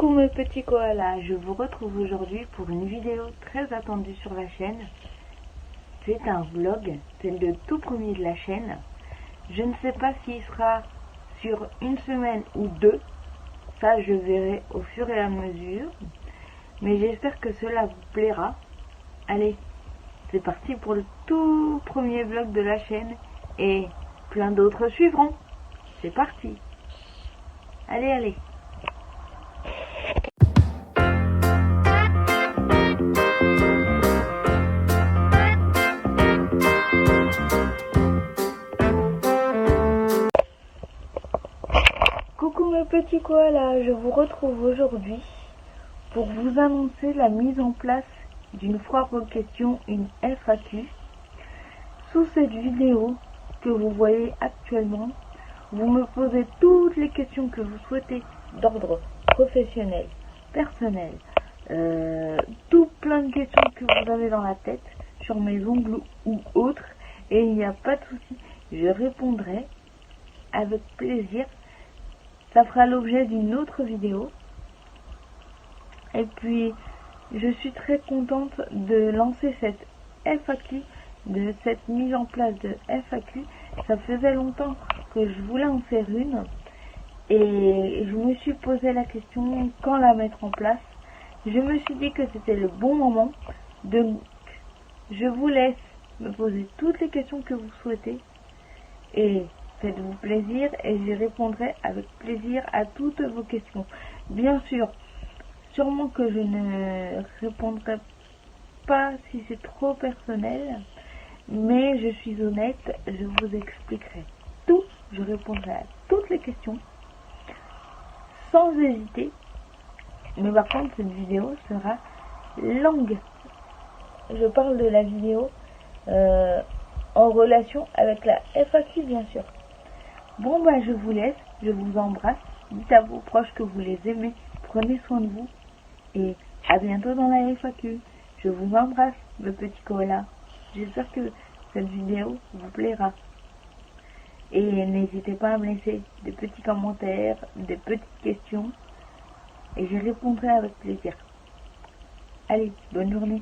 Coucou mes petits koalas, je vous retrouve aujourd'hui pour une vidéo très attendue sur la chaîne. C'est un vlog, c'est le tout premier de la chaîne. Je ne sais pas s'il sera sur une semaine ou deux, ça je verrai au fur et à mesure. Mais j'espère que cela vous plaira. Allez, c'est parti pour le tout premier vlog de la chaîne et plein d'autres suivront. C'est parti. Allez, allez. Coucou mes petits koalas, je vous retrouve aujourd'hui pour vous annoncer la mise en place d'une foire aux questions, une FAQ. Sous cette vidéo que vous voyez actuellement, vous me posez toutes les questions que vous souhaitez d'ordre professionnel, personnel, tout plein de questions que vous avez dans la tête sur mes ongles ou autres, et il n'y a pas de souci, je répondrai avec plaisir. Ça fera l'objet d'une autre vidéo. Et puis, je suis très contente de lancer cette FAQ, de cette mise en place de FAQ. Ça faisait longtemps que je voulais en faire une. Et je me suis posé la question quand la mettre en place. Je me suis dit que c'était le bon moment. Donc, je vous laisse me poser toutes les questions que vous souhaitez. Et faites-vous plaisir et j'y répondrai avec plaisir à toutes vos questions. Bien sûr, sûrement que je ne répondrai pas si c'est trop personnel, mais je suis honnête, je vous expliquerai tout, je répondrai à toutes les questions, sans hésiter. Mais par contre, cette vidéo sera longue. Je parle de la vidéo en relation avec la FAQ, bien sûr. Bon bah je vous laisse, je vous embrasse, dites à vos proches que vous les aimez, prenez soin de vous et à bientôt dans la FAQ. Je vous embrasse mes petits koalas, j'espère que cette vidéo vous plaira. Et n'hésitez pas à me laisser des petits commentaires, des petites questions et j'y répondrai avec plaisir. Allez, bonne journée.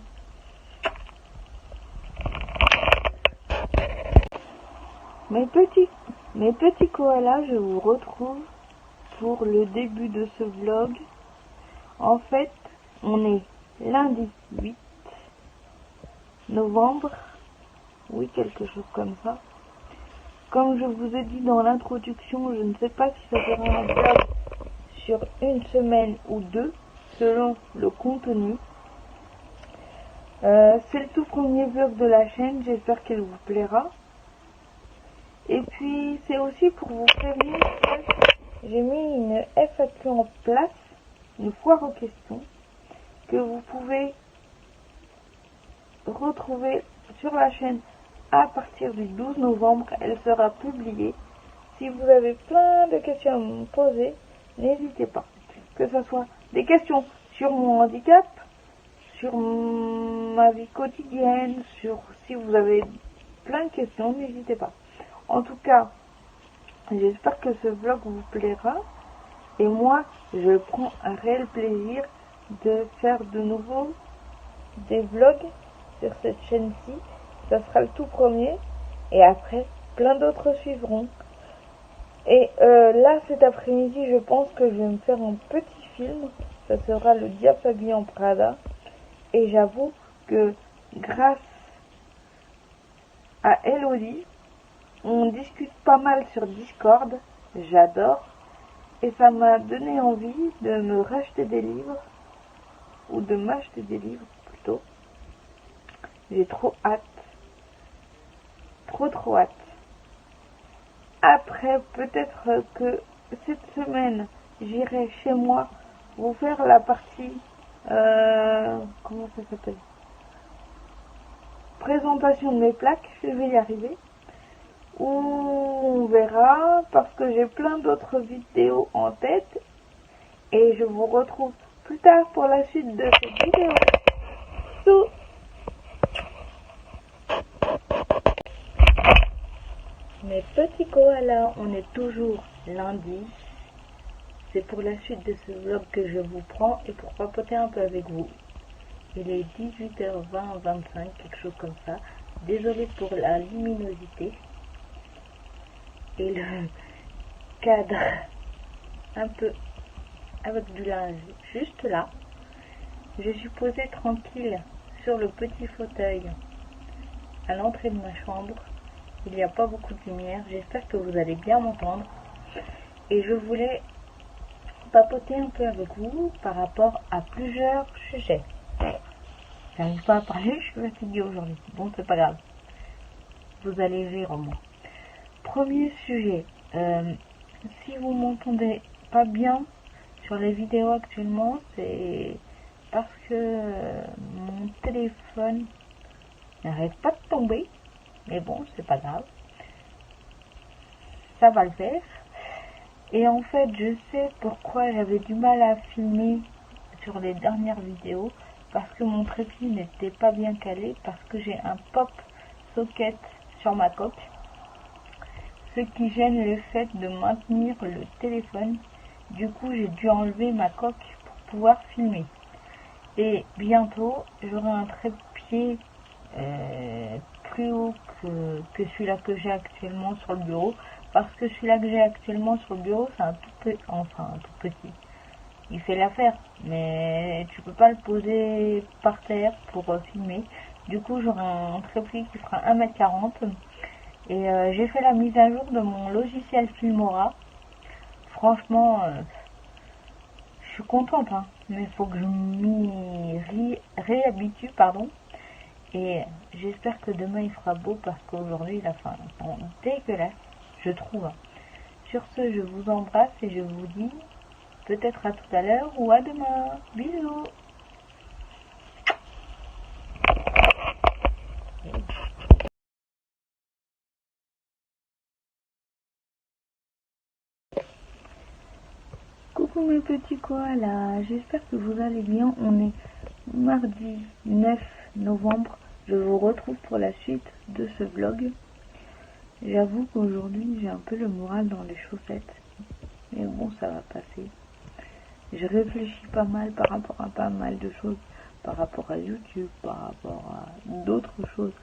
Mes petits koalas, je vous retrouve pour le début de ce vlog. En fait, on est lundi 8 novembre, oui, quelque chose comme ça. Comme je vous ai dit dans l'introduction, je ne sais pas si ça sera un vlog sur une semaine ou deux, selon le contenu. C'est le tout premier vlog de la chaîne, j'espère qu'il vous plaira. Et puis, c'est aussi pour vous prévenir que j'ai mis une FAQ en place, une foire aux questions, que vous pouvez retrouver sur la chaîne à partir du 12 novembre. Elle sera publiée. Si vous avez plein de questions à me poser, n'hésitez pas. Que ce soit des questions sur mon handicap, sur ma vie quotidienne, si vous avez plein de questions, n'hésitez pas. En tout cas, j'espère que ce vlog vous plaira. Et moi, je prends un réel plaisir de faire de nouveau des vlogs sur cette chaîne-ci. Ça sera le tout premier. Et après, plein d'autres suivront. Et là, cet après-midi, je pense que je vais me faire un petit film. Ça sera Le Diable habillé en Prada. Et j'avoue que grâce à Elodie, on discute pas mal sur Discord, j'adore, et ça m'a donné envie de me racheter des livres, ou de m'acheter des livres plutôt. J'ai trop hâte, trop hâte. Après, peut-être que cette semaine, j'irai chez moi vous faire la partie, comment ça s'appelle ? Présentation de mes plaques, je vais y arriver. Ou on verra, parce que j'ai plein d'autres vidéos en tête et je vous retrouve plus tard pour la suite de cette vidéo. Tout. Mes petits koalas, on est toujours lundi, c'est pour la suite de ce vlog que je vous prends et pour papoter un peu avec vous. Il est 18h20, 25, quelque chose comme ça. Désolée pour la luminosité et le cadre un peu avec du linge juste là. Je suis posée tranquille sur le petit fauteuil à l'entrée de ma chambre. Il n'y a pas beaucoup de lumière. J'espère que vous allez bien m'entendre. Et je voulais papoter un peu avec vous par rapport à plusieurs sujets. J'arrive pas à parler, je suis fatiguée aujourd'hui. Bon, c'est pas grave. Vous allez rire au moins. Premier sujet. Si vous m'entendez pas bien sur les vidéos actuellement, c'est parce que mon téléphone n'arrête pas de tomber. Mais bon, c'est pas grave. Ça va le faire. Et en fait, je sais pourquoi j'avais du mal à filmer sur les dernières vidéos. Parce que mon trépied n'était pas bien calé. Parce que j'ai un pop socket sur ma coque. Ce qui gêne le fait de maintenir le téléphone. Du coup, j'ai dû enlever ma coque pour pouvoir filmer. Et bientôt, j'aurai un trépied plus haut que celui-là que j'ai actuellement sur le bureau. Parce que celui-là que j'ai actuellement sur le bureau, c'est un tout petit. Il fait l'affaire, mais tu peux pas le poser par terre pour filmer. Du coup, j'aurai un trépied qui fera 1m40. Et j'ai fait la mise à jour de mon logiciel Filmora. Franchement, je suis contente, hein, mais il faut que je m'y réhabitue, pardon. Et j'espère que demain il fera beau parce qu'aujourd'hui il a fait un temps dégueulasse, je trouve. Sur ce, je vous embrasse et je vous dis peut-être à tout à l'heure ou à demain. Bisous. Coucou mes petits koalas, j'espère que vous allez bien. On est mardi 9 novembre. Je vous retrouve pour la suite de ce vlog. J'avoue qu'aujourd'hui j'ai un peu le moral dans les chaussettes. Mais bon, ça va passer. Je réfléchis pas mal par rapport à pas mal de choses. Par rapport à YouTube, par rapport à d'autres choses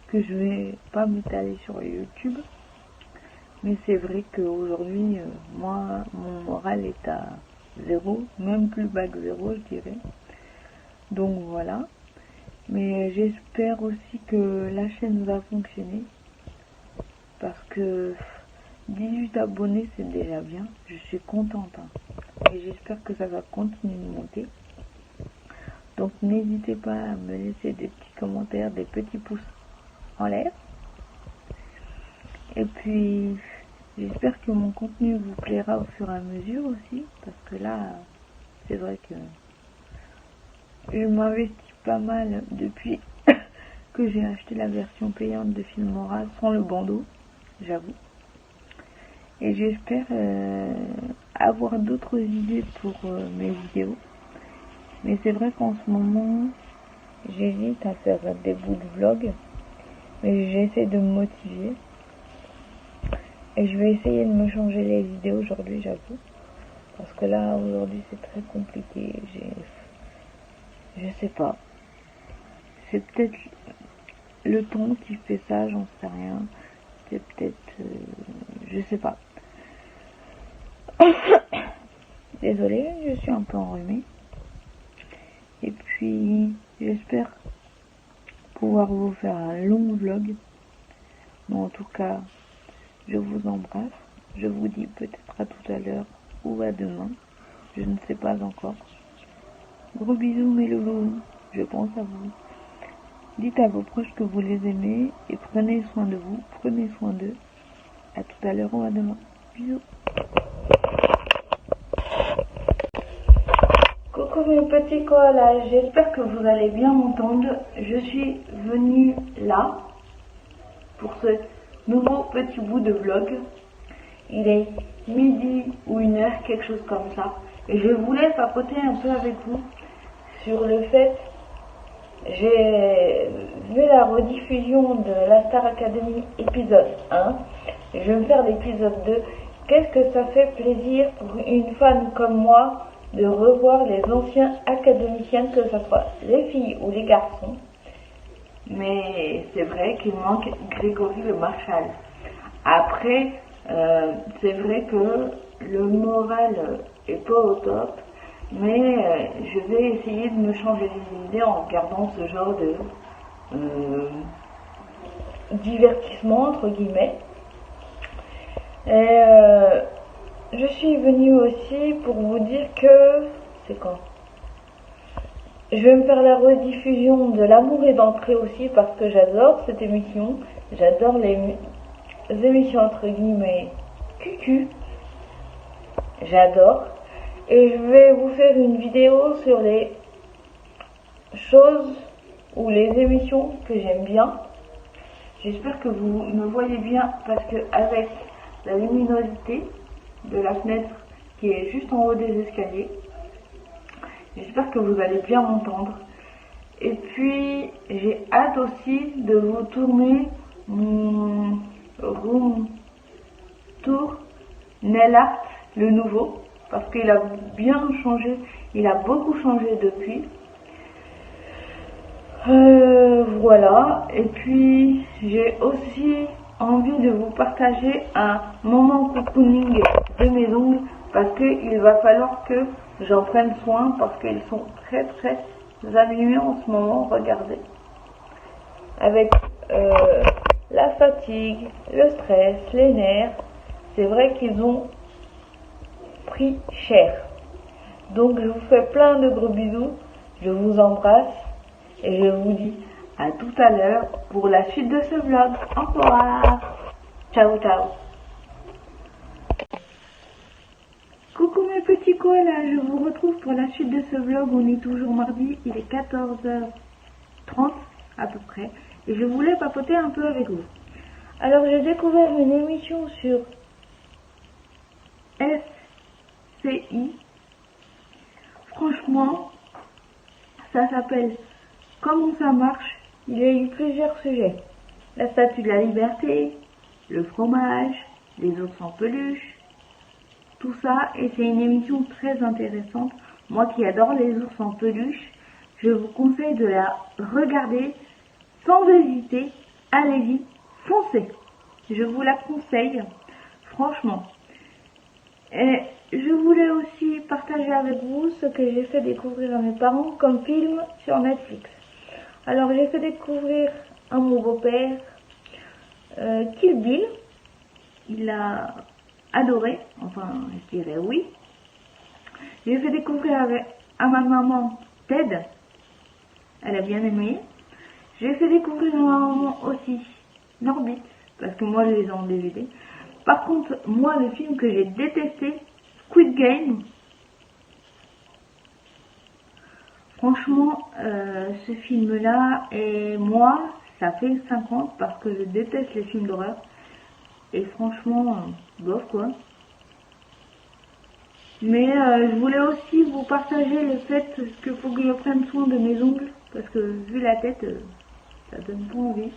que je vais pas m'étaler sur YouTube. Mais c'est vrai qu'aujourd'hui, moi, mon moral est à 0, même plus bas que 0, je dirais. Donc voilà. Mais j'espère aussi que la chaîne va fonctionner. Parce que 18 abonnés, c'est déjà bien. Je suis contente. Hein. Et j'espère que ça va continuer de monter. Donc n'hésitez pas à me laisser des petits commentaires, des petits pouces en l'air. Et puis, j'espère que mon contenu vous plaira au fur et à mesure aussi. Parce que là, c'est vrai que je m'investis pas mal depuis que j'ai acheté la version payante de Filmora sans le bandeau, j'avoue. Et j'espère avoir d'autres idées pour mes vidéos. Mais c'est vrai qu'en ce moment, j'hésite à faire des bouts de vlog. Mais j'essaie de me motiver. Et je vais essayer de me changer les idées aujourd'hui, j'avoue. Parce que là, aujourd'hui, c'est très compliqué. Je sais pas. C'est peut-être le ton qui fait ça, j'en sais rien. C'est peut-être... je sais pas. Désolée, je suis un peu enrhumée. Et puis, j'espère pouvoir vous faire un long vlog. Mais en tout cas, je vous embrasse. Je vous dis peut-être à tout à l'heure ou à demain. Je ne sais pas encore. Gros bisous mes loulous. Je pense à vous. Dites à vos proches que vous les aimez et prenez soin de vous. Prenez soin d'eux. À tout à l'heure ou à demain. Bisous. Coucou mes petits koalas, j'espère que vous allez bien m'entendre. Je suis venue là pour ce nouveau petit bout de vlog. Il est midi ou 1h, quelque chose comme ça. Et je voulais papoter un peu avec vous sur le fait, j'ai vu la rediffusion de la Star Academy épisode 1. Et je vais me faire l'épisode 2 Qu'est-ce que ça fait plaisir pour une fan comme moi de revoir les anciens académiciens, que ce soit les filles ou les garçons. Mais c'est vrai qu'il manque Grégory Le Marchal. Après, c'est vrai que le moral est pas au top, mais je vais essayer de me changer les idées en regardant ce genre de divertissement entre guillemets. Et je suis venue aussi pour vous dire que c'est quand je vais me faire la rediffusion de L'amour est d'entrée aussi, parce que j'adore cette émission, j'adore les émissions entre guillemets cucu, j'adore. Et je vais vous faire une vidéo sur les choses ou les émissions que j'aime bien. J'espère que vous me voyez bien, parce que avec la luminosité de la fenêtre qui est juste en haut des escaliers, j'espère que vous allez bien m'entendre. Et puis j'ai hâte aussi de vous tourner mon room tour nail art, le nouveau, parce qu'il a bien changé, il a beaucoup changé depuis. Voilà, et puis j'ai aussi envie de vous partager un moment cocooning de mes ongles, parce qu'il va falloir que j'en prenne soin, parce qu'ils sont très abîmés en ce moment. Regardez, avec la fatigue, le stress, les nerfs, c'est vrai qu'ils ont pris cher. Donc je vous fais plein de gros bisous, je vous embrasse et je vous dis à tout à l'heure pour la suite de ce vlog. Au revoir, ciao ciao. Coucou mes petits koalas, je vous retrouve pour la suite de ce vlog. On est toujours mardi, il est 14h30 à peu près, et je voulais papoter un peu avec vous. Alors j'ai découvert une émission sur SCI. Franchement, ça s'appelle Comment ça marche. Il y a eu plusieurs sujets: la statue de la liberté, le fromage, les ours en peluche, tout ça, et c'est une émission très intéressante. Moi qui adore les ours en peluche, je vous conseille de la regarder sans hésiter. Allez-y, foncez, je vous la conseille, franchement. Et je voulais aussi partager avec vous ce que j'ai fait découvrir à mes parents comme film sur Netflix. Alors j'ai fait découvrir à mon beau-père Kill Bill. Il a adoré, enfin je dirais oui. J'ai fait découvrir à ma maman Ted, elle a bien aimé. J'ai fait découvrir à ma maman aussi Norbit, parce que moi je les ai en DVD. Par contre, moi le film que j'ai détesté, Squid Game, franchement ce film là, et moi ça fait 50 parce que je déteste les films d'horreur. Et franchement, bof quoi. Mais je voulais aussi vous partager le fait qu'il faut que je prenne soin de mes ongles, parce que vu la tête, ça donne pas envie.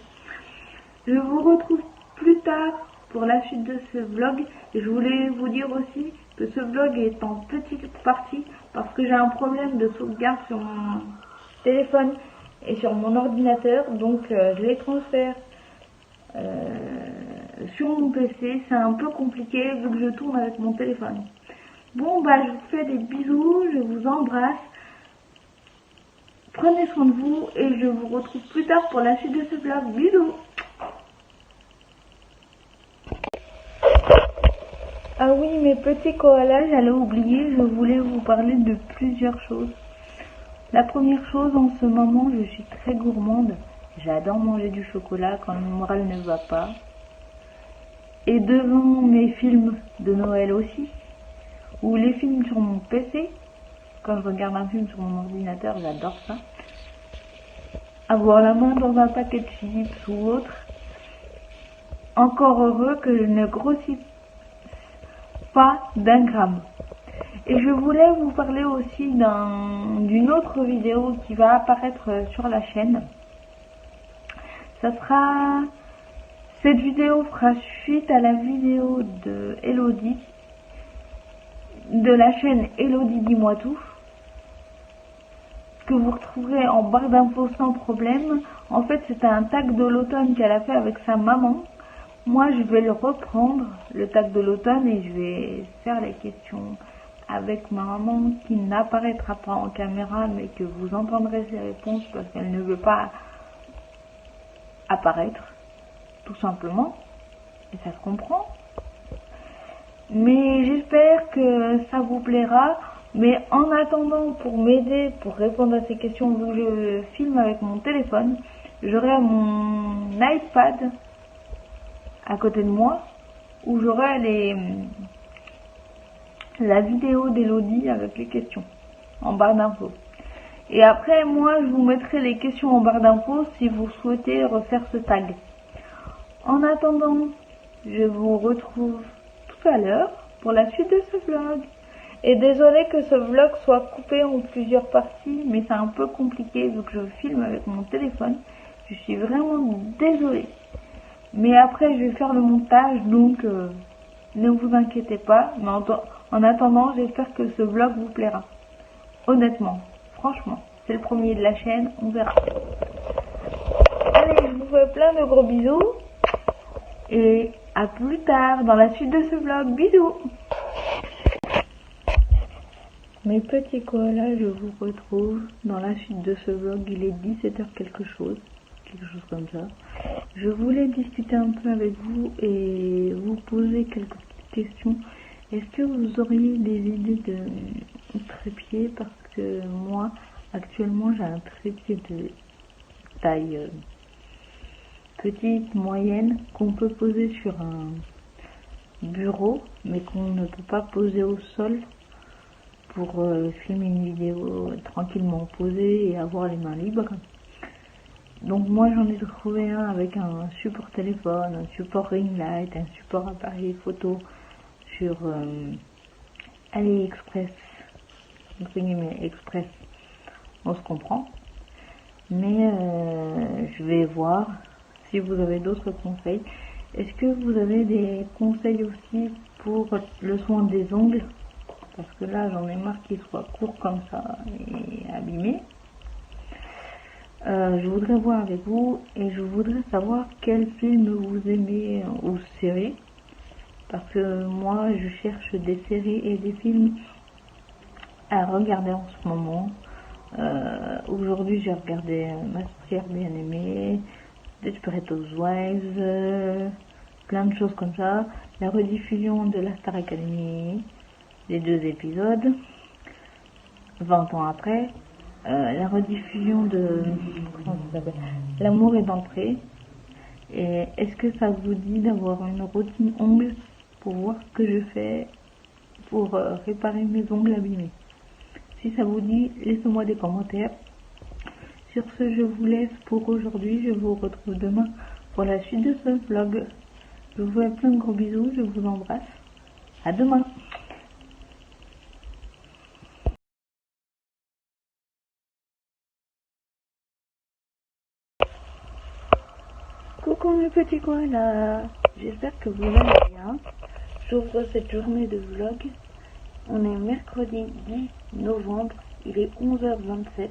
Je vous retrouve plus tard pour la suite de ce vlog. Et je voulais vous dire aussi que ce vlog est en petite partie parce que j'ai un problème de sauvegarde sur mon téléphone et sur mon ordinateur. Donc je les transfère sur mon PC. C'est un peu compliqué vu que je tourne avec mon téléphone. Bon bah je vous fais des bisous, je vous embrasse. Prenez soin de vous et je vous retrouve plus tard pour la suite de ce vlog. Bisous. Ah oui mes petits koalas, j'allais oublier, je voulais vous parler de plusieurs choses. La première chose, en ce moment je suis très gourmande. J'adore manger du chocolat quand le moral ne va pas. Et devant mes films de Noël aussi, ou les films sur mon PC, quand je regarde un film sur mon ordinateur, j'adore ça. Avoir la main dans un paquet de chips ou autre. Encore heureux que je ne grossis pas d'1 gramme. Et je voulais vous parler aussi d'une autre vidéo qui va apparaître sur la chaîne. Ça sera Cette vidéo fera suite à la vidéo de Elodie, de la chaîne Elodie Dis-moi tout, que vous retrouverez en barre d'infos sans problème. En fait, c'était un tag de l'automne qu'elle a fait avec sa maman. Moi, je vais le reprendre, le tag de l'automne, et je vais faire les questions avec ma maman qui n'apparaîtra pas en caméra, mais que vous entendrez ses réponses parce qu'elle ne veut pas apparaître, tout simplement. Et ça se comprend. Mais j'espère que ça vous plaira. Mais en attendant, pour m'aider, pour répondre à ces questions, vu que je filme avec mon téléphone, j'aurai mon iPad à côté de moi, où j'aurai la vidéo d'Elodie avec les questions en barre d'infos. Et après, moi, je vous mettrai les questions en barre d'infos si vous souhaitez refaire ce tag. En attendant, je vous retrouve tout à l'heure pour la suite de ce vlog. Et désolé que ce vlog soit coupé en plusieurs parties, mais c'est un peu compliqué vu que je filme avec mon téléphone. Je suis vraiment désolée. Mais après, je vais faire le montage, donc ne vous inquiétez pas. Mais en attendant, j'espère que ce vlog vous plaira. Honnêtement, franchement, c'est le premier de la chaîne, on verra. Allez, je vous fais plein de gros bisous. Et à plus tard dans la suite de ce vlog. Bisous. Mes petits koalas, je vous retrouve dans la suite de ce vlog. Il est 17h quelque chose comme ça. Je voulais discuter un peu avec vous et vous poser quelques petites questions. Est-ce que vous auriez des idées de trépied? Parce que moi, actuellement, j'ai un trépied de taille petite, moyenne, qu'on peut poser sur un bureau, mais qu'on ne peut pas poser au sol pour filmer une vidéo tranquillement posée et avoir les mains libres. Donc moi j'en ai trouvé un avec un support téléphone, un support ring light, un support appareil photo sur AliExpress, entre guillemets Express, on se comprend. Mais je vais voir si vous avez d'autres conseils. Est-ce que vous avez des conseils aussi pour le soin des ongles? Parce que là j'en ai marre qu'ils soient courts comme ça et abîmés. Je voudrais voir avec vous et je voudrais savoir quel film vous aimez ou série. Parce que moi je cherche des séries et des films à regarder en ce moment. Aujourd'hui j'ai regardé Ma sorcière bien aimée, Desperate Housewives, plein de choses comme ça. La rediffusion de la Star Academy, les 2 épisodes, 20 ans après. La rediffusion de L'amour est d'entrée. Et est-ce que ça vous dit d'avoir une routine ongles pour voir ce que je fais pour réparer mes ongles abîmés? Si ça vous dit, laissez-moi des commentaires. Sur ce, je vous laisse pour aujourd'hui. Je vous retrouve demain pour la suite de ce vlog. Je vous fais plein de gros bisous. Je vous embrasse. À demain. Coucou mes petits koalas, j'espère que vous allez bien. J'ouvre cette journée de vlog. On est mercredi 10 novembre, il est 11h27.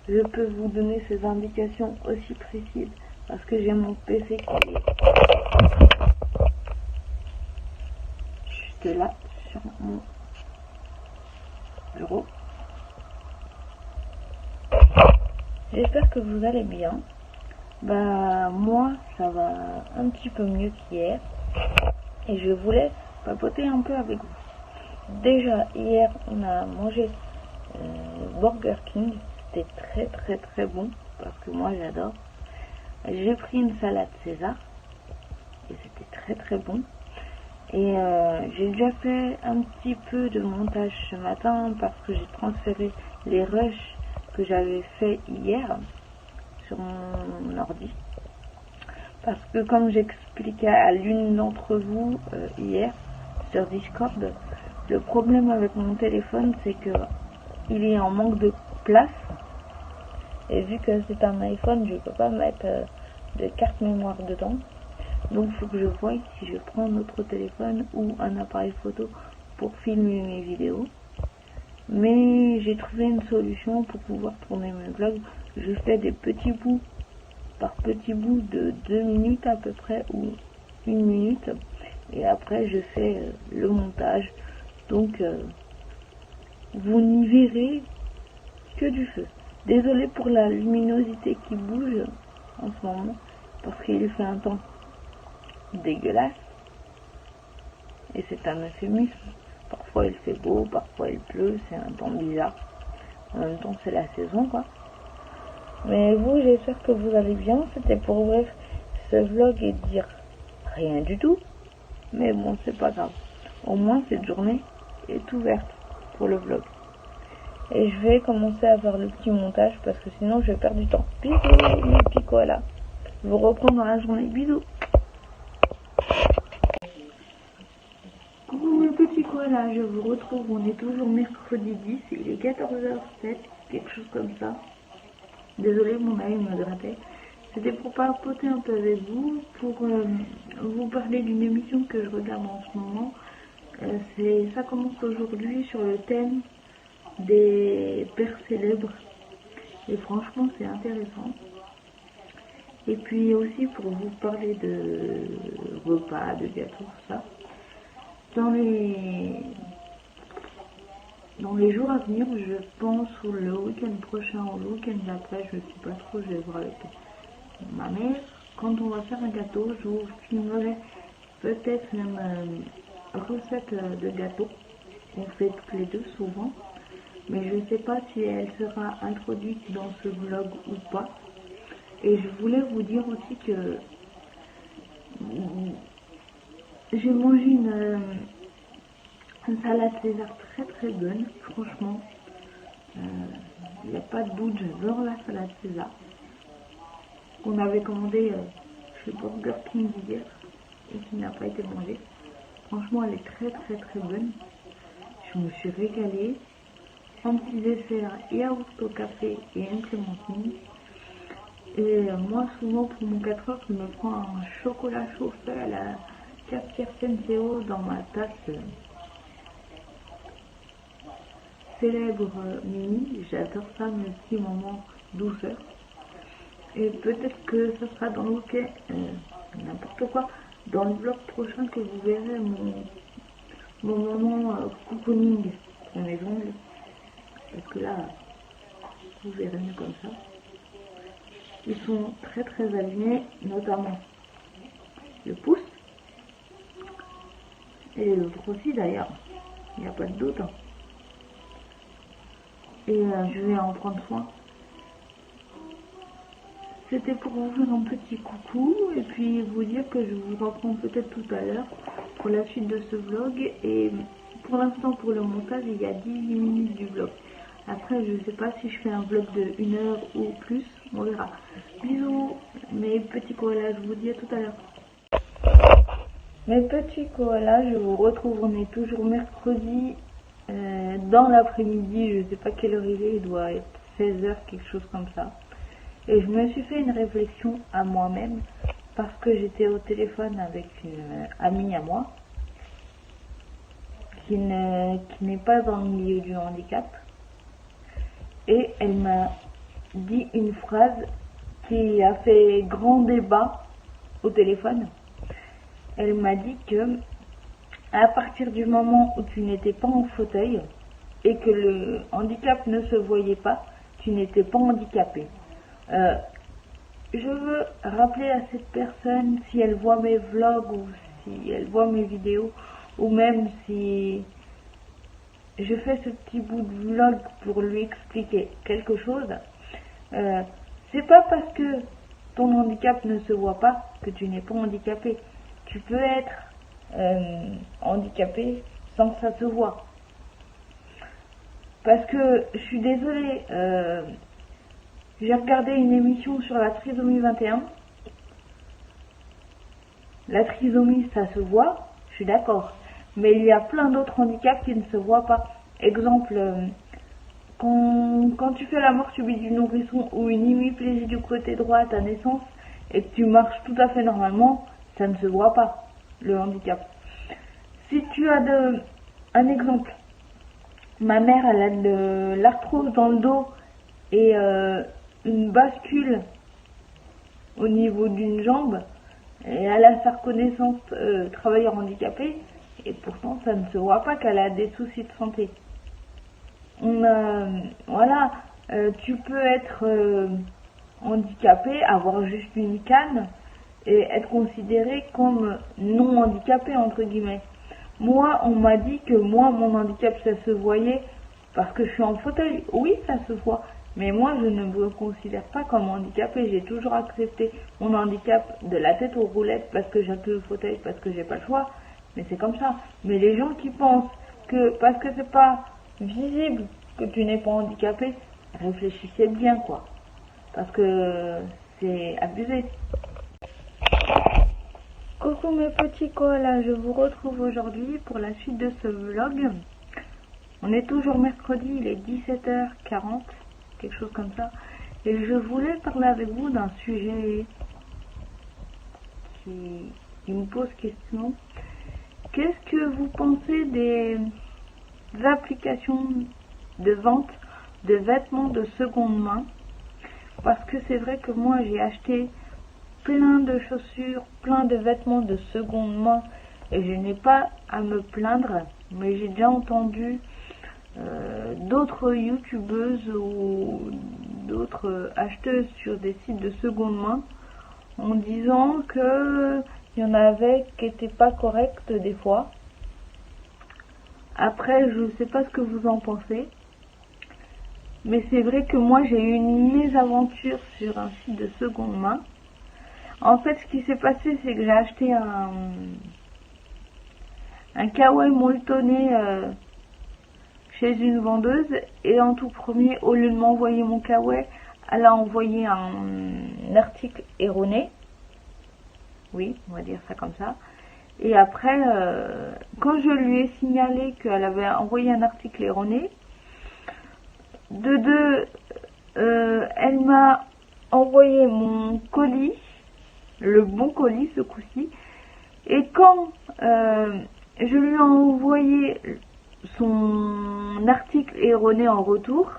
Je peux vous donner ces indications aussi précises parce que j'ai mon PC qui est juste là sur mon bureau. J'espère que vous allez bien. Bah moi ça va un petit peu mieux qu'hier et je vous laisse papoter un peu avec vous. Déjà hier on a mangé Burger King, c'était très très bon parce que moi j'adore. J'ai pris une salade César et c'était très bon. Et j'ai déjà fait un petit peu de montage ce matin parce que j'ai transféré les rushs que j'avais fait hier sur mon ordi. Parce que comme j'expliquais à l'une d'entre vous hier sur Discord, le problème avec mon téléphone c'est que il est en manque de place. Et vu que c'est un iPhone, je peux pas mettre de carte mémoire dedans. Donc il faut que je voie si je prends un autre téléphone ou un appareil photo pour filmer mes vidéos. Mais j'ai trouvé une solution pour pouvoir tourner mes vlogs. Je fais des petits bouts par petits bouts de 2 minutes à peu près ou 1 minute. Et après je fais le montage. Donc vous n'y verrez que du feu. Désolé pour la luminosité qui bouge en ce moment. Parce qu'il fait un temps dégueulasse. Et c'est un euphémisme. Parfois il fait beau, parfois il pleut, c'est un temps bizarre. En même temps c'est la saison quoi. Mais vous, j'espère que vous allez bien. C'était pour ouvrir ce vlog et dire rien du tout. Mais bon, c'est pas grave. Au moins cette journée est ouverte pour le vlog. Et je vais commencer à faire le petit montage parce que sinon je vais perdre du temps. Bisous mes petits koalas. Je vous reprends dans la journée. Bisous. Coucou mes petits koalas, je vous retrouve. On est toujours mercredi 10. Il est 14h07, quelque chose comme ça. Désolé, mon œil me grattait. C'était pour papoter un peu avec vous, pour vous parler d'une émission que je regarde en ce moment. Ça commence aujourd'hui sur le thème des pères célèbres. Et franchement, c'est intéressant. Et puis aussi pour vous parler de repas, de gâteaux, tout ça. Dans les jours à venir, je pense, ou le week-end prochain ou le week-end d'après, je ne sais pas trop, je vais voir avec ma mère. Quand on va faire un gâteau, je vous filmerai peut-être même recette de gâteau qu'on fait toutes les deux souvent. Mais je ne sais pas si elle sera introduite dans ce vlog ou pas. Et je voulais vous dire aussi que j'ai mangé une salade César très très bonne, franchement. Il n'y a pas de doute, j'adore la salade César. Qu'on avait commandé chez Burger King hier et qui n'a pas été mangée. Franchement, elle est très très très bonne. Je me suis régalée. Un petit dessert, yaourt au café et une clémentine. Et moi, souvent pour mon 4 heures, je me prends un chocolat chaud fait à la cafetière Senseo dans ma tasse célèbre Mimi. J'adore ça, mes petits moments douceur. Et peut-être que ça sera dans le week-end, n'importe quoi, dans le vlog prochain que vous verrez mon moment cocooning pour mes ongles. Parce que là, vous verrez mieux comme ça. Ils sont très très abîmés, notamment le pouce. Et l'autre aussi d'ailleurs, il n'y a pas de doute. Hein. Et je vais en prendre soin. C'était pour vous faire un petit coucou et puis vous dire que je vous reprends peut-être tout à l'heure pour la suite de ce vlog. Et pour l'instant, pour le montage, il y a 18 minutes du vlog. Après, je ne sais pas si je fais un vlog de 1 heure ou plus, on verra. Bisous mes petits koalas, je vous dis à tout à l'heure. Mes petits koalas, je vous retrouve, on est toujours mercredi dans l'après-midi, je ne sais pas quelle heure il doit être 16h, quelque chose comme ça. Et je me suis fait une réflexion à moi-même parce que j'étais au téléphone avec une amie à moi qui n'est pas dans le milieu du handicap. Et elle m'a dit une phrase qui a fait grand débat au téléphone. Elle m'a dit que à partir du moment où tu n'étais pas en fauteuil et que le handicap ne se voyait pas, tu n'étais pas handicapé. Je veux rappeler à cette personne, si elle voit mes vlogs ou si elle voit mes vidéos, ou même si je fais ce petit bout de vlog pour lui expliquer quelque chose, c'est pas parce que ton handicap ne se voit pas que tu n'es pas handicapé. Tu peux être handicapé sans que ça se voit. Parce que je suis désolée, j'ai regardé une émission sur la trisomie 21. La trisomie, ça se voit, je suis d'accord. Mais il y a plein d'autres handicaps qui ne se voient pas. Exemple, quand tu fais la mort subite du nourrisson ou une hémiplégie du côté droit à ta naissance et que tu marches tout à fait normalement, ça ne se voit pas, le handicap. Si tu as un exemple, ma mère, elle a de l'arthrose dans le dos et une bascule au niveau d'une jambe, et elle a sa reconnaissance travailleur handicapé, et pourtant ça ne se voit pas qu'elle a des soucis de santé. Voilà, tu peux être handicapé, avoir juste une canne et être considéré comme non handicapé entre guillemets. Moi, on m'a dit que moi, mon handicap, ça se voyait parce que je suis en fauteuil. Oui, ça se voit. Mais moi, je ne me considère pas comme handicapé. J'ai toujours accepté mon handicap de la tête aux roulettes parce que j'ai que le fauteuil, parce que j'ai pas le choix. Mais c'est comme ça. Mais les gens qui pensent que parce que c'est pas visible que tu n'es pas handicapé, réfléchissez bien, quoi. Parce que c'est abusé. Coucou mes petits koalas, je vous retrouve aujourd'hui pour la suite de ce vlog. On est toujours mercredi, il est 17h40, quelque chose comme ça. Et je voulais parler avec vous d'un sujet qui me pose question. Qu'est-ce que vous pensez des applications de vente de vêtements de seconde main? Parce que c'est vrai que moi j'ai acheté plein de chaussures, plein de vêtements de seconde main et je n'ai pas à me plaindre, mais j'ai déjà entendu d'autres youtubeuses ou d'autres acheteuses sur des sites de seconde main en disant que il y en avait qui n'étaient pas correctes des fois. Après, je ne sais pas ce que vous en pensez, mais c'est vrai que moi j'ai eu une mésaventure sur un site de seconde main. En fait, ce qui s'est passé, c'est que j'ai acheté un kawaii molletonné chez une vendeuse, et en tout premier, au lieu de m'envoyer mon kawaii, elle a envoyé un article erroné. Oui, on va dire ça comme ça. Et après, quand je lui ai signalé qu'elle avait envoyé un article erroné, elle m'a envoyé mon colis, le bon colis ce coup-ci, et quand je lui ai envoyé son article erroné en retour,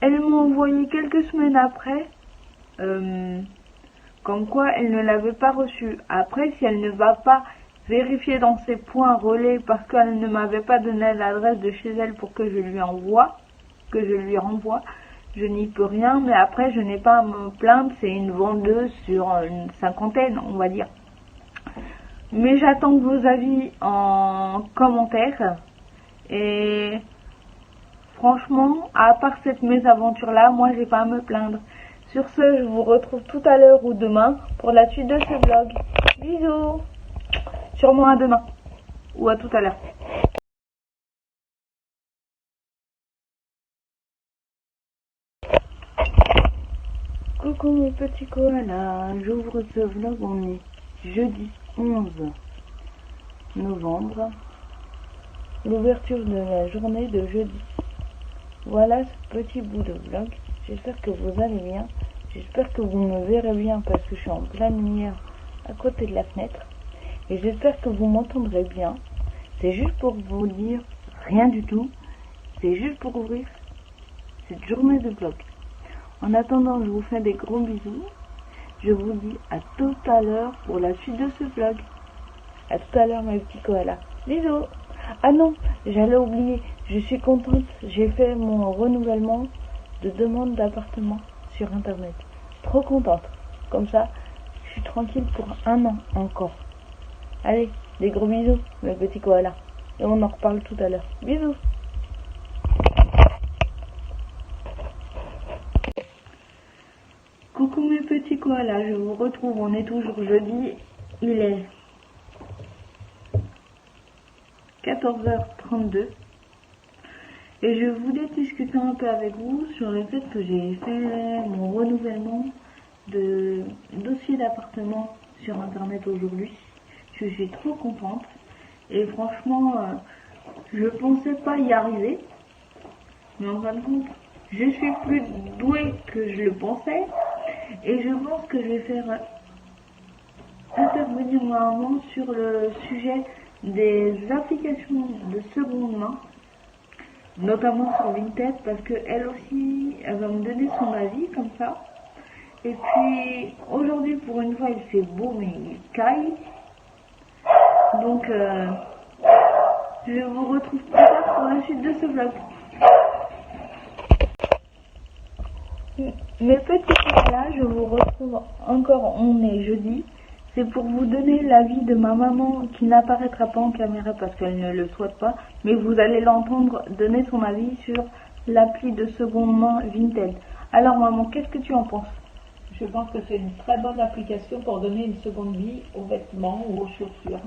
elle m'a envoyé quelques semaines après comme quoi elle ne l'avait pas reçu. Après, si elle ne va pas vérifier dans ses points relais parce qu'elle ne m'avait pas donné l'adresse de chez elle pour que je lui renvoie, je n'y peux rien. Mais après, je n'ai pas à me plaindre, c'est une vendeuse sur une cinquantaine, on va dire. Mais j'attends vos avis en commentaire. Et franchement, à part cette mésaventure là, moi j'ai pas à me plaindre. Sur ce, je vous retrouve tout à l'heure ou demain pour la suite de ce vlog. Bisous. Sûrement à demain ou à tout à l'heure. Coucou mes petits koalas, j'ouvre ce vlog, on est jeudi 11 novembre, l'ouverture de la journée de jeudi. Voilà ce petit bout de vlog, j'espère que vous allez bien, j'espère que vous me verrez bien parce que je suis en pleine lumière à côté de la fenêtre, et j'espère que vous m'entendrez bien. C'est juste pour vous dire rien du tout, c'est juste pour ouvrir cette journée de vlog. En attendant, je vous fais des gros bisous. Je vous dis à tout à l'heure pour la suite de ce vlog. À tout à l'heure mes petits koalas. Bisous. Ah non, j'allais oublier. Je suis contente. J'ai fait mon renouvellement de demande d'appartement sur internet. Trop contente. Comme ça, je suis tranquille pour 1 an encore. Allez, des gros bisous mes petits koalas. Et on en reparle tout à l'heure. Bisous. Coucou mes petits koalas, je vous retrouve, on est toujours jeudi, il est 14h32 et je voulais discuter un peu avec vous sur le fait que j'ai fait mon renouvellement de dossier d'appartement sur internet aujourd'hui. Je suis trop contente et franchement je pensais pas y arriver, mais en fin de compte je suis plus douée que je le pensais. Et je pense que je vais faire intervenir vraiment sur le sujet des applications de seconde main, notamment sur Vinted, parce que elle aussi, elle va me donner son avis comme ça. Et puis aujourd'hui, pour une fois, il fait beau, mais il caille. Donc, je vous retrouve plus tard pour la suite de ce vlog. Mes petits là, je vous retrouve encore, on est jeudi. C'est pour vous donner l'avis de ma maman qui n'apparaîtra pas en caméra parce qu'elle ne le souhaite pas, mais vous allez l'entendre donner son avis sur l'appli de seconde main Vinted. Alors maman, qu'est-ce que tu en penses? Je pense que c'est une très bonne application pour donner une seconde vie aux vêtements ou aux chaussures.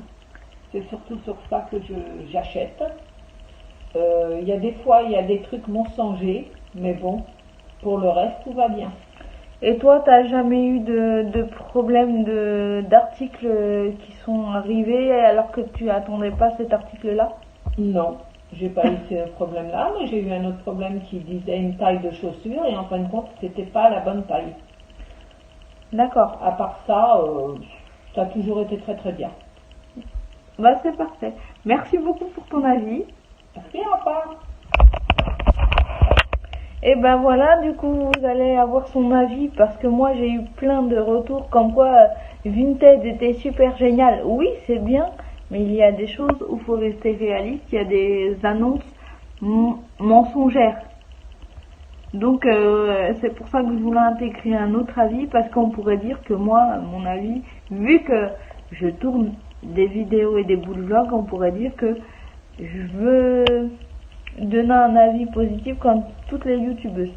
C'est surtout sur ça que j'achète. Il y a des fois, il y a des trucs mensongers, mais bon, pour le reste, tout va bien. Et toi, t'as jamais eu de problème d'articles qui sont arrivés alors que tu attendais pas cet article-là? Non, j'ai pas eu ce problème-là, mais j'ai eu un autre problème qui disait une taille de chaussure et en fin de compte, c'était pas la bonne taille. D'accord. À part ça, ça a toujours été très très bien. Bah c'est parfait. Merci beaucoup pour ton avis. Merci, au revoir. Et ben voilà, du coup vous allez avoir son avis parce que moi j'ai eu plein de retours comme quoi Vinted était super génial. Oui, c'est bien, mais il y a des choses où il faut rester réaliste, il y a des annonces mensongères. Donc c'est pour ça que je voulais intégrer un autre avis parce qu'on pourrait dire que moi, à mon avis, vu que je tourne des vidéos et des bouts de vlog, on pourrait dire que je veux donner un avis positif comme toutes les youtubeuses.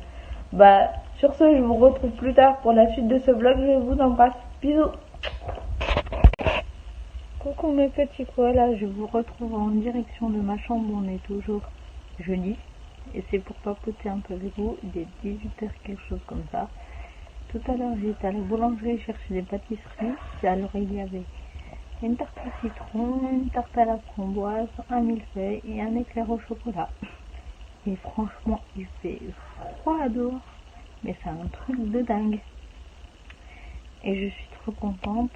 Bah sur ce, je vous retrouve plus tard pour la suite de ce vlog. Je vous embrasse. Bisous. Coucou mes petits koalas, je vous retrouve en direction de ma chambre. On est toujours jeudi et c'est pour papoter un peu avec vous. Il est 18h quelque chose comme ça. Tout à l'heure j'étais à la boulangerie chercher des pâtisseries. Alors il y avait une tarte au citron, une tarte à la framboise, un millefeuille et un éclair au chocolat. Et franchement, il fait froid dehors, mais c'est un truc de dingue. Et je suis trop contente.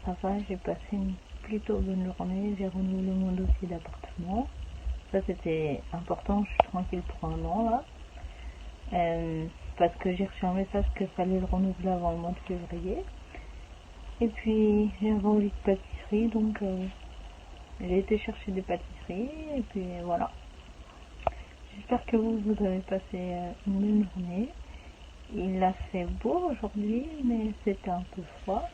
Ça va, j'ai passé une plutôt bonne journée. J'ai renouvelé mon dossier d'appartement. Ça, c'était important. Je suis tranquille pour un an là. Parce que j'ai reçu un message qu'il fallait le renouveler avant le mois de février. Et puis j'avais envie de pâtisserie, donc j'ai été chercher des pâtisseries et puis voilà. J'espère que vous avez passé une bonne journée. Il a fait beau aujourd'hui, mais c'était un peu froid.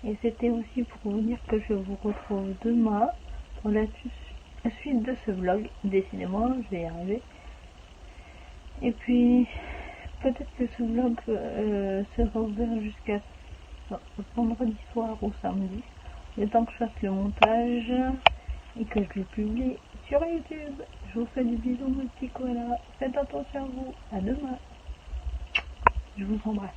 Et c'était aussi pour vous dire que je vous retrouve demain pour la suite de ce vlog. Décidément, je vais y arriver. Et puis peut-être que ce vlog sera ouvert jusqu'à vendredi soir ou samedi, le temps que je fasse le montage et que je le publie sur YouTube. Je vous fais des bisous mes petits koalas, faites attention à vous, à demain, je vous embrasse.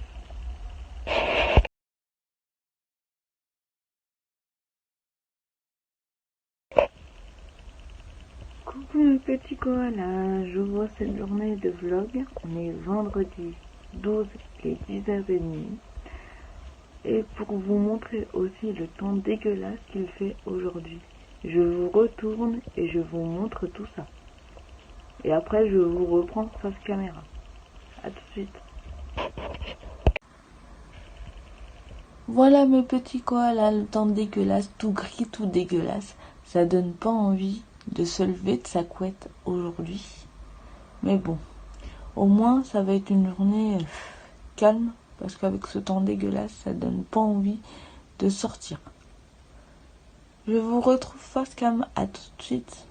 Coucou mes petits koalas, je vois cette journée de vlog, on est vendredi 12 et 10h30. Et pour vous montrer aussi le temps dégueulasse qu'il fait aujourd'hui, je vous retourne et je vous montre tout ça. Et après je vous reprends face caméra. A tout de suite. Voilà mes petits koalas, le temps dégueulasse, tout gris, tout dégueulasse. Ça donne pas envie de se lever de sa couette aujourd'hui. Mais bon, au moins ça va être une journée calme. Parce qu'avec ce temps dégueulasse, ça donne pas envie de sortir. Je vous retrouve face cam, à tout de suite.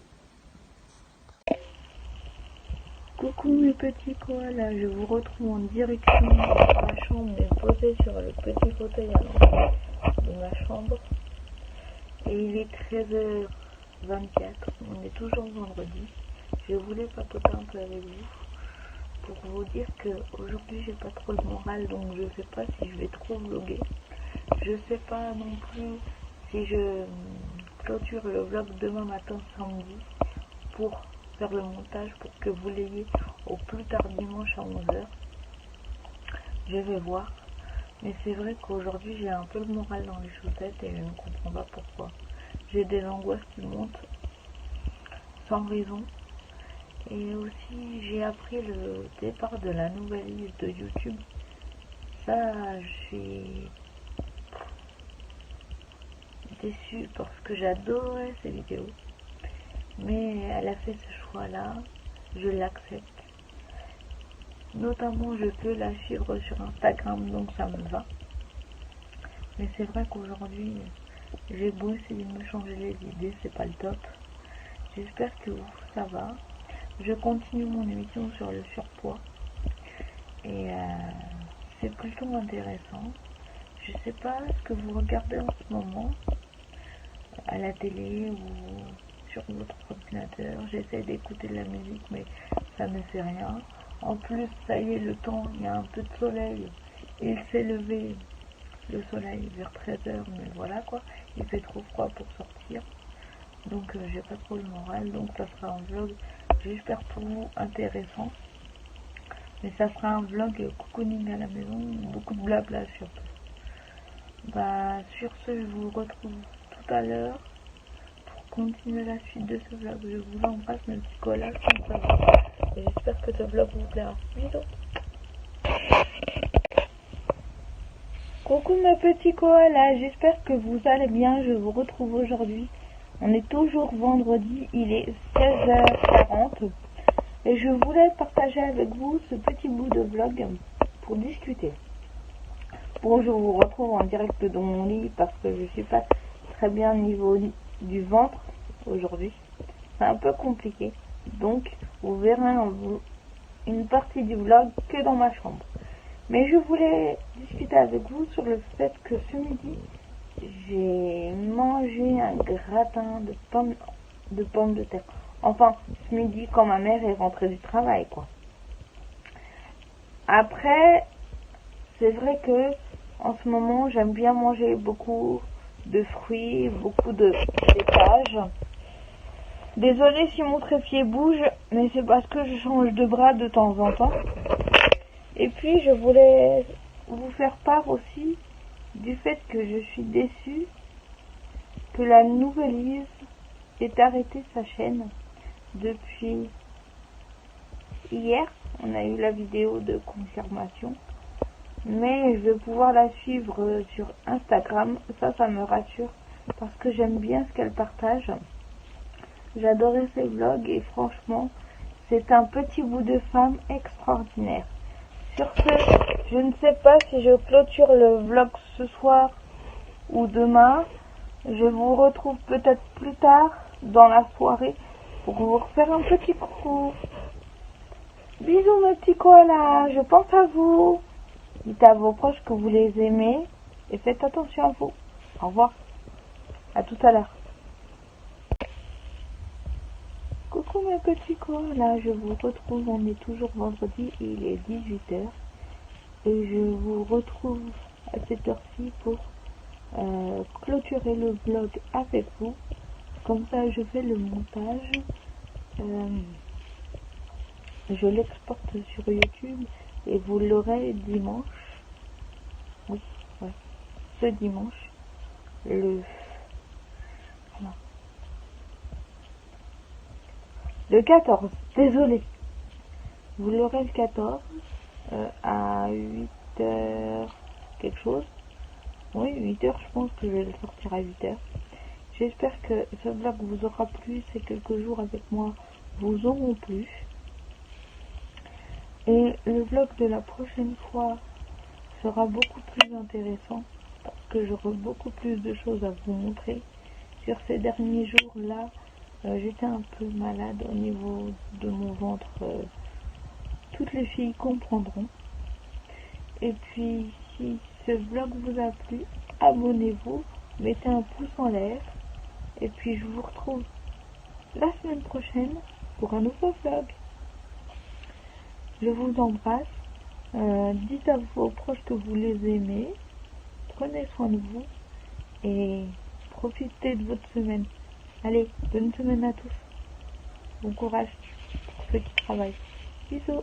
Coucou mes petits koalas, je vous retrouve en direction de ma chambre et posée sur le petit fauteuil à l'entrée de ma chambre. Et il est 13h24, on est toujours vendredi. Je voulais papoter un peu avec vous pour vous dire que aujourd'hui j'ai pas trop le moral, donc je sais pas si je vais trop vlogger. Je sais pas non plus si je clôture le vlog demain matin samedi pour faire le montage pour que vous l'ayez au plus tard dimanche à 11h. Je vais voir. Mais c'est vrai qu'aujourd'hui j'ai un peu le moral dans les chaussettes et je ne comprends pas pourquoi. J'ai des angoisses qui montent sans raison. Et aussi j'ai appris le départ de la nouvelle liste de YouTube. Ça, j'ai déçu parce que j'adorais ces vidéos. Mais elle a fait ce choix-là, je l'accepte. Notamment, je peux la suivre sur Instagram, donc ça me va. Mais c'est vrai qu'aujourd'hui, j'ai beau essayer de me changer les idées, c'est pas le top. J'espère que vous, ça va. Je continue mon émission sur le surpoids. Et c'est plutôt intéressant. Je sais pas ce que vous regardez en ce moment, à la télé ou sur votre ordinateur. J'essaie d'écouter de la musique, mais ça ne fait rien. En plus, ça y est, le temps, il y a un peu de soleil. Il s'est levé, le soleil, vers 13h, mais voilà quoi. Il fait trop froid pour sortir. Donc, j'ai pas trop le moral. Donc, ça sera un vlog, j'espère pour vous, intéressant. Mais ça sera un vlog cocooning à la maison, beaucoup de blabla surtout. Bah, sur ce, je vous retrouve tout à l'heure pour continuer la suite de ce vlog. Je vous embrasse, mes petits collages, comme ça va. Et j'espère que ce vlog vous plaira. Bisous. Coucou mes petits koalas, j'espère que vous allez bien. Je vous retrouve aujourd'hui. On est toujours vendredi, il est 16h40. Et je voulais partager avec vous ce petit bout de vlog pour discuter. Bon, je vous retrouve en direct de mon lit parce que je suis pas très bien au niveau du ventre aujourd'hui. C'est un peu compliqué. Donc, vous verrez une partie du vlog que dans ma chambre. Mais je voulais discuter avec vous sur le fait que ce midi, j'ai mangé un gratin de pommes de terre. Enfin, ce midi, quand ma mère est rentrée du travail, quoi. Après, c'est vrai que en ce moment, j'aime bien manger beaucoup de fruits, beaucoup de laitage. Désolée si mon trépied bouge, mais c'est parce que je change de bras de temps en temps. Et puis, je voulais vous faire part aussi du fait que je suis déçue que la Nouvellise ait arrêté sa chaîne depuis hier. On a eu la vidéo de confirmation. Mais je vais pouvoir la suivre sur Instagram. Ça me rassure parce que j'aime bien ce qu'elle partage. J'adorais ses vlogs et franchement, c'est un petit bout de femme extraordinaire. Sur ce, je ne sais pas si je clôture le vlog ce soir ou demain. Je vous retrouve peut-être plus tard dans la soirée pour vous refaire un petit coucou. Bisous mes petits koalas, je pense à vous. Dites à vos proches que vous les aimez et faites attention à vous. Au revoir. À tout à l'heure. Coucou mes petits koalas, je vous retrouve, on est toujours vendredi et il est 18h. Et je vous retrouve à cette heure-ci pour clôturer le vlog avec vous. Comme ça, je fais le montage. Je l'exporte sur YouTube et vous l'aurez dimanche. Oui, ouais. Ce dimanche. Le 14, désolé. Vous l'aurez le 14 à 8h quelque chose. Oui, 8h, je pense que je vais le sortir à 8h. J'espère que ce vlog vous aura plu. Ces quelques jours avec moi vous auront plu. Et le vlog de la prochaine fois sera beaucoup plus intéressant parce que j'aurai beaucoup plus de choses à vous montrer. Sur ces derniers jours-là, j'étais un peu malade au niveau de mon ventre. Toutes les filles comprendront. Et puis, si ce vlog vous a plu, abonnez-vous, mettez un pouce en l'air. Et puis, je vous retrouve la semaine prochaine pour un nouveau vlog. Je vous embrasse. Dites à vos proches que vous les aimez. Prenez soin de vous et profitez de votre semaine. Allez, bonne semaine à tous. Bon courage pour ceux qui travaillent. Bisous.